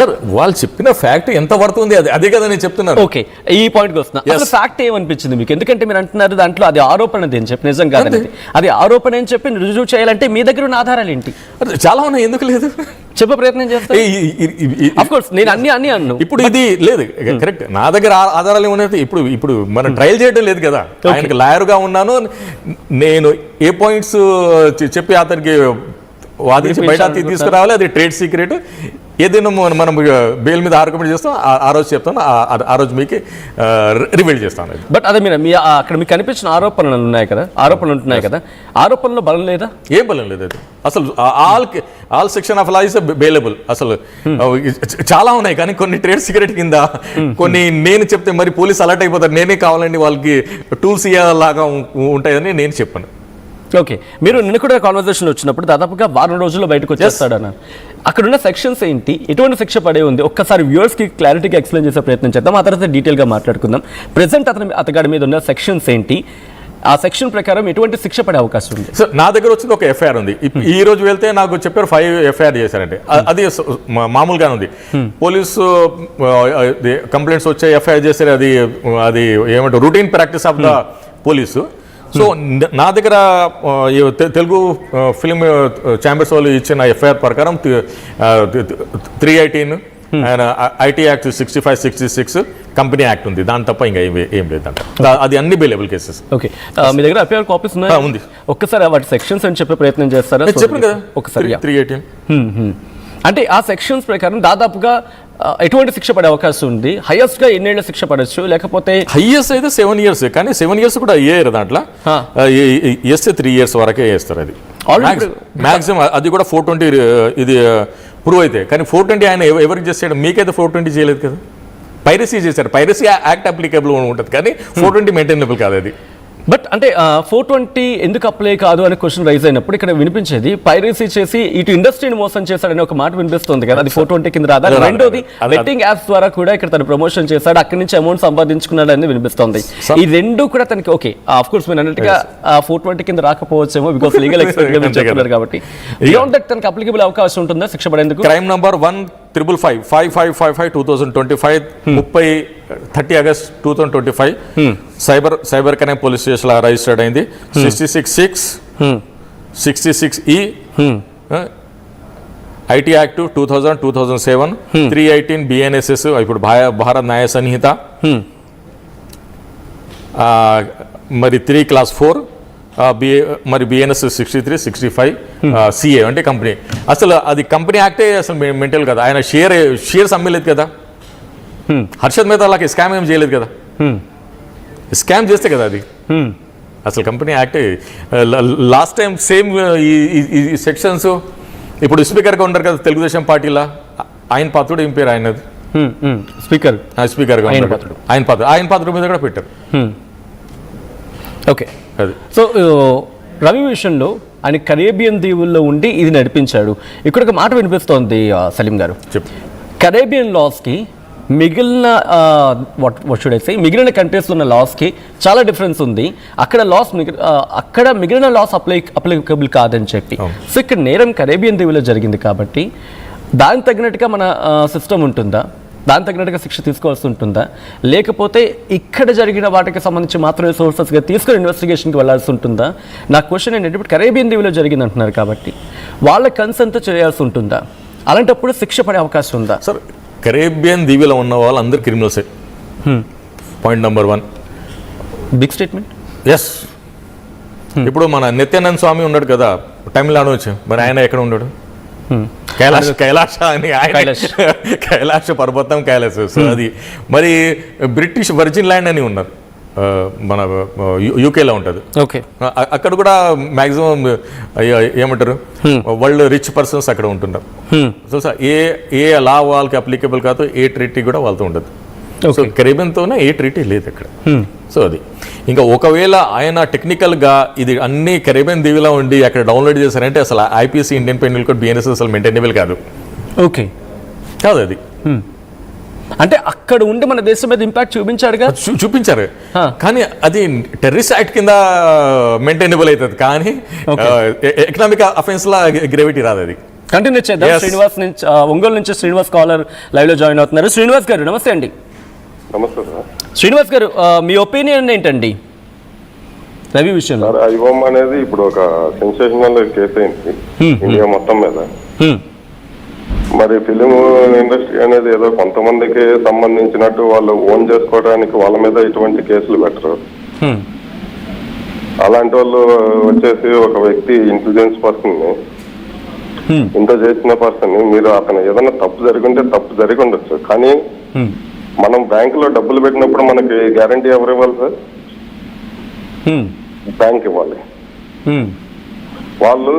Sir వాళ్ళు చెప్పిన fact ఎంత పడుతుంది అదే కదా నేను చెప్తున్నాను. ఓకే, ఈ పాయింట్కి వస్తున్నా. అసలు ఫ్యాక్ట్ ఏమనిపించింది మీకు? ఎందుకంటే మీరు అంటున్నారు దాంట్లో అది ఆరోపణ అని చెప్పి, నిజం కాదండి అది ఆరోపణ అని చెప్పి రుజువు చేయాలంటే మీ దగ్గర ఉన్న ఆధారాలు ఏంటి? చాలా ఉన్నాయి, ఎందుకు లేదు చెప్పే ప్రయత్నం చేస్తాను. నేను అన్ని అన్ను ఇప్పుడు ఇది లేదు కరెక్ట్. నా దగ్గర ఆధారాలు ఏమన్నా ఇప్పుడు మనం ట్రయల్ చేయడం లేదు కదా. ఆయనకి లాయర్గా ఉన్నాను నేను, ఏ పాయింట్స్ చెప్పి అతనికి వాదించి బయట తీసుకురావాలి, అది ట్రేడ్ సీక్రెట్. ఏదైనా మనం బెయిల్ మీద ఆర్గ్యుమెంట్ చేస్తాం, ఆ రోజు చెప్తాను, ఆ రోజు మీకు రివీల్ చేస్తాను. బట్ అదే మీరు అక్కడ మీకు కనిపించిన ఆరోపణలు ఉంటున్నాయి కదా, ఆరోపణలో బలం లేదా? ఏం బలం లేదు అది అసలు. All section of law is bailable. అసలు చాలా ఉన్నాయి, కానీ కొన్ని ట్రేడ్ సీక్రెట్ కింద, కొన్ని నేను చెప్తే మరి పోలీస్ అలర్ట్ అయిపోతారు. నేనే కావాలండి వాళ్ళకి టూల్స్ ఇయ్యేలాగా ఉంటాయని నేను చెప్పాను. ఓకే, మీరు నిన్న కూడా కాన్వర్సేషన్ వచ్చినప్పుడు దాదాపుగా వారం రోజుల్లో బయటకు వచ్చేస్తాడన్నారు. అక్కడ ఉన్న సెక్షన్స్ ఏంటి, ఎటువంటి శిక్ష పడే ఉంది, ఒక్కసారి వ్యూవర్స్కి క్లారిటీగా ఎక్స్ప్లెయిన్ చేసే ప్రయత్నం చేద్దాం. ఆ తర్వాత డీటెయిల్గా మాట్లాడుకుందాం. ప్రెసెంట్ అతగాడి మీద ఉన్న సెక్షన్స్ ఏంటి, ఆ సెక్షన్ ప్రకారం ఎటువంటి శిక్ష పడే అవకాశం ఉంది? సో నా దగ్గర వచ్చింది ఒక ఎఫ్ఐఆర్ ఉంది. ఈ రోజు వెళ్తే నాకు చెప్పారు 5 ఎఫ్ఐఆర్ చేశారంటే, అది మామూలుగానే ఉంది. పోలీసు కంప్లైంట్స్ వచ్చే ఎఫ్ఐఆర్ చేశారు, అది ఏమంటారు routine practice of the police. So నా దగ్గర తెలుగు ఫిల్మ్ ఛాంబర్స్ వాళ్ళు ఇచ్చిన ఎఫ్ఐఆర్ ప్రకారం 318 and IT act 65, 66 company act ఉంది. దాని తప్ప ఇంకా ఏం లేదంట. అది అన్ని బెయిలబుల్ కేసెస్. ఓకే, మీ దగ్గర ఎఫ్ఐఆర్ కాపీస్ ఉన్నాయి? ఉంది. ఒక్కసారి వాటి సెక్షన్స్ అని చెప్పే ప్రయత్నం చేస్తారా? చెప్పండి కదా. ఒకసారి 318 అంటే ఆ సెక్షన్స్ ప్రకారం దాదాపుగా ఎటువంటి శిక్ష పడే అవకాశం ఉంది? హైయెస్ట్ గా ఎన్నేళ్ల శిక్ష పడచ్చు? లేకపోతే హైయెస్ట్ అయితే 7 years, కానీ 7 years కూడా అయ్యారు దాంట్లో. వేస్తే 3 years వరకే వేస్తారు. అది మాక్సిమం. అది కూడా 420 ఇది ప్రూవ్ అయితే. కానీ 420 ఆయన ఎవరికి చేస్తాడు? మీకైతే 420 చేయలేదు కదా, పైరసీ చేశారు. పైరసీ యాక్ట్ అప్లికేబుల్ ఉంటుంది, కానీ 420 మెయింటైనబుల్ కాదు అది. బట్ అంటే 420 ఎందుకు అప్లై కాదు అనే క్వశ్చన్ రైజ్ అయినప్పుడు ఇక్కడ వినిపించేది పైరసీ చేసి ఇటు ఇండస్ట్రీని మోసం చేశాడని ఒక మాట వినిపిస్తుంది కదా, అది 420 కింద రాదా? రెండోది బెట్టింగ్ యాప్స్ ద్వారా కూడా ఇక్కడ తను ప్రమోషన్ చేశాడు, అక్కడి నుంచి అమౌంట్ సంపాదించుకున్నాడు అని వినిపిస్తుంది. ఈ రెండు కూడా తనకి ఓకే, ఆఫ్ కోర్స్ మీరు అన్నట్టుగా 420 కింద రాకపోవచ్చేమో, బికాస్ లీగల్ ఎక్స్పర్ట్ గా చెప్తున్నారు కాబట్టి. బియాండ్ దట్ తనకి అప్లికబుల్ అవకాశం ఉంటుందా శిక్ష పడేందుకు? Crime number 15555 30 August 2025 cyber crime police station registered అయింది. 66 66E ఐటీ యాక్ట్ 2000, 2007 318 BNSS, ఇప్పుడు భారత్ న్యాయ సంహిత, మరి 3 Class 4 మరి BNS 63, 65 CA అంటే కంపెనీ. అసలు అది కంపెనీ యాక్టే అసలు మెంటల్ కదా. ఆయన షేర్స్ అమ్మలేదు కదా. హర్షద్ మేహతా అలాగే స్కామ్ ఏం చేయలేదు కదా. స్కామ్ చేస్తే కదా అది అసలు కంపెనీ యాక్టే. లాస్ట్ టైం సేమ్ ఈ సెక్షన్స్ ఇప్పుడు స్పీకర్గా ఉంటారు కదా తెలుగుదేశం పార్టీలా, ఆయన పాత్రుడు ఏం పేరు ఆయనది? స్పీకర్గా ఆయన పాత్ర మీద కూడా పెట్టారు. ఓకే, సో రవి విషయంలో ఆయన కరేబియన్ దీవుల్లో ఉండి ఇది నడిపించాడు. ఇక్కడ ఒక మాట వినిపిస్తోంది సలీం గారు, కరేబియన్ లాస్కి మిగిలిన మిగిలిన కంట్రీస్లో ఉన్న లాస్కి చాలా డిఫరెన్స్ ఉంది. అక్కడ మిగిలిన లాస్ అప్లికబుల్ కాదని చెప్పి. సో ఇక్కడ నేరం కరేబియన్ దీవుల్లో జరిగింది కాబట్టి దానికి తగినట్టుగా మన సిస్టమ్ ఉంటుందా, దానికి తగినట్టుగా శిక్ష తీసుకోవాల్సి ఉంటుందా, లేకపోతే ఇక్కడ జరిగిన వాటికి సంబంధించి మాత్రమే సోర్సెస్గా తీసుకుని ఇన్వెస్టిగేషన్కి వెళ్ళాల్సి ఉంటుందా? నా క్వశ్చన్ ఏంటంటే, ఇప్పుడు కరేబియన్ దీవులో జరిగింది అంటున్నారు కాబట్టి వాళ్ళ కన్సర్న్తో చేయాల్సి ఉంటుందా? అలాంటప్పుడు శిక్ష పడే అవకాశం ఉందా? సార్, కరేబియన్ దీవిలో ఉన్న వాళ్ళు అందరు క్రిమినల్సే. Point number 1 big statement. Yes. ఇప్పుడు మన నిత్యానంద స్వామి ఉన్నాడు కదా తమిళనాడు నుంచి, మరి ఆయన ఎక్కడ ఉన్నాడు? కైలాష అని, కైలాష పర్వతం కైలాస. సో అది మరి బ్రిటిష్ వర్జిన్ ల్యాండ్ అని ఉన్నారు, మన యూకేలో ఉంటుంది. ఓకే, అక్కడ కూడా మ్యాక్సిమం ఏమంటారు వరల్డ్ రిచ్ పర్సన్స్ అక్కడ ఉంటున్నారు. సో ఏ లా వాళ్ళకి అప్లికేబుల్ కాదు, ఏ ట్రీటీ కూడా వాళ్ళతో ఉండదు. సో కరేబియన్తోనే ఏ ట్రీటీ లేదు అక్కడ. సో అది ఇంకా ఒకవేళ ఆయన టెక్నికల్గా ఇది అన్ని కరేబియన్ దీవిలో ఉండి అక్కడ డౌన్లోడ్ చేశారంటే అసలు IPC Indian penal code BNS అసలు మెయింటైనబుల్ కాదు. ఓకే, కాదు అది. అంటే అక్కడ ఉండి మన దేశం మీద ఇంపాక్ట్ చూపించారు, కానీ అది టెర్రరిస్ట్ యాక్ట్ కింద మెయింటైనబుల్ అవుతుంది, కానీ ఎకనామిక్ అఫెన్స్ లా గ్రేవిటీ రాదు అది. కంటిన్యూ చేద్దాం. Yes. శ్రీనివాస్ నుంచి ఒంగోలు నుంచి శ్రీనివాస్ కాలర్ లైవ్ లో జాయిన్ అవుతున్నారు. శ్రీనివాస్ గారు నమస్తే అండి. నమస్తే సార్. శ్రీనివాస్ గారు మీ ఒపీనియన్ ఏంటండి రవి విషయంలో? సార్ ఐఓమ్ అనేది ఇప్పుడు ఒక సెన్సేషనల్ కేసు అయింది ఇండియా మొత్తం మీద. మరి ఫిలిం ఇండస్ట్రీ అనేది ఏదో కొంతమందికి సంబంధించినట్టు వాళ్ళు ఓన్ చేసుకోవడానికి వాళ్ళ మీద ఇటువంటి కేసులు పెట్టరు. అలాంటి వాళ్ళు వచ్చేసి ఒక వ్యక్తి ఇంటెలిజెన్స్ పర్సన్ ని ఇంత చేసిన పర్సన్ ని మీరు అతను ఏదైనా తప్పు జరిగింటే తప్పు జరిగి ఉండొచ్చు, కానీ మనం బ్యాంకులో డబ్బులు పెట్టినప్పుడు మనకి గ్యారంటీ ఎవరు ఇవ్వాలి సార్? బ్యాంక్ ఇవ్వాలి. వాళ్ళు